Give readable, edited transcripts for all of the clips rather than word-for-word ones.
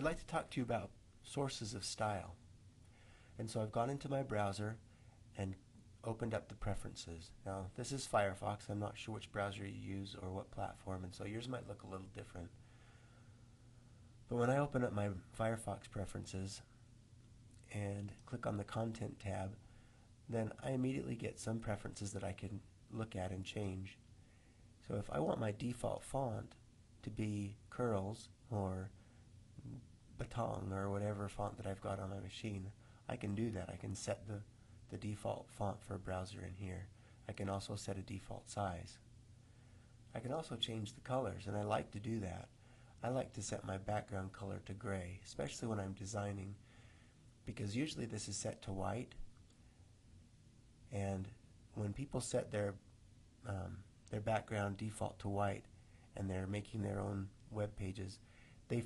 I'd like to talk to you about sources of style. And so I've gone into my browser and opened up the preferences. Now this is Firefox. I'm not sure which browser you use or what platform, and so yours might look a little different. But when I open up my Firefox preferences and click on the Content tab, then I immediately get some preferences that I can look at and change. So if I want my default font to be Curls or Batong or whatever font that I've got on my machine, I can do that. I can set the default font for a browser in here. I can also set a default size. I can also change the colors, and I like to do that. I like to set my background color to gray, especially when I'm designing, because usually this is set to white, and when people set their background default to white and they're making their own web pages, they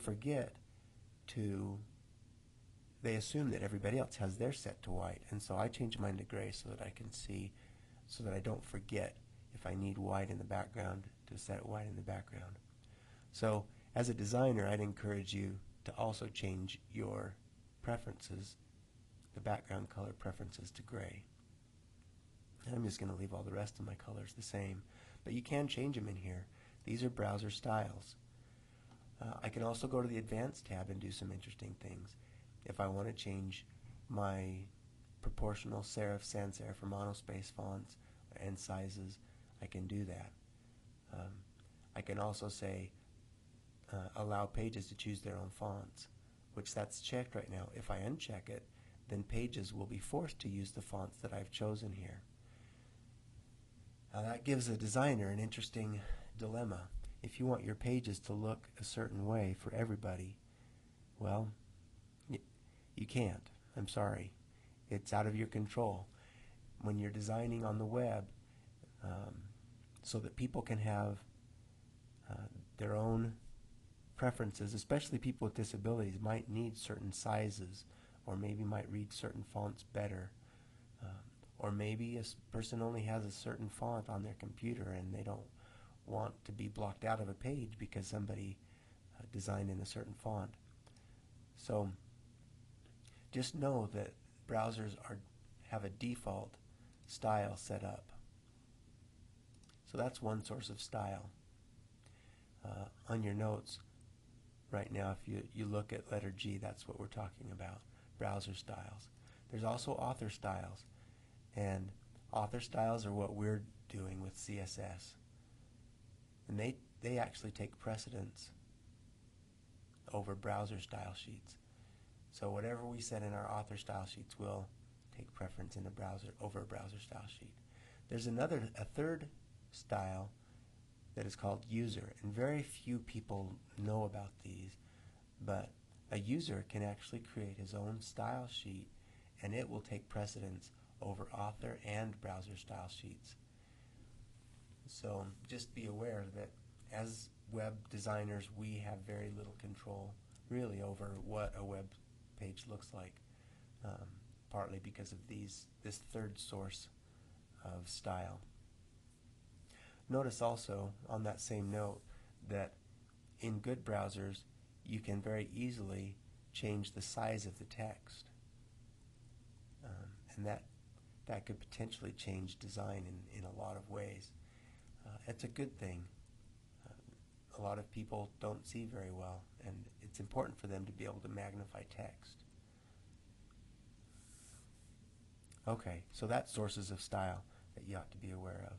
assume that everybody else has theirs set to white, and so I change mine to gray so that I can see, so that I don't forget if I need white in the background to set white in the background. So as a designer, I'd encourage you to also change your preferences, the background color preferences, to gray. And I'm just going to leave all the rest of my colors the same, but you can change them in here. These are browser styles. I can also go to the Advanced tab and do some interesting things. If I want to change my proportional serif, sans serif, or monospace fonts and sizes, I can do that. I can also say allow pages to choose their own fonts, which that's checked right now. If I uncheck it, then pages will be forced to use the fonts that I've chosen here. Now that gives a designer an interesting dilemma. If you want your pages to look a certain way for everybody, well, you can't. I'm sorry. It's out of your control. When you're designing on the web, so that people can have their own preferences, especially people with disabilities might need certain sizes, or maybe might read certain fonts better, or maybe a person only has a certain font on their computer and they don't want to be blocked out of a page because somebody designed in a certain font. So just know that browsers have a default style set up. So that's one source of style. On your notes right now, if you look at letter G, that's what we're talking about, browser styles. There's also author styles, and author styles are what we're doing with CSS. And they actually take precedence over browser style sheets. So whatever we set in our author style sheets will take preference in a browser over a browser style sheet. There's a third style that is called user, and very few people know about these, but a user can actually create his own style sheet, and it will take precedence over author and browser style sheets. So just be aware that as web designers, we have very little control really over what a web page looks like, partly because of this third source of style. Notice also, on that same note, that in good browsers you can very easily change the size of the text, and that could potentially change design in a lot of ways. It's a good thing. A lot of people don't see very well, and it's important for them to be able to magnify text. Okay, so that's sources of style that you ought to be aware of.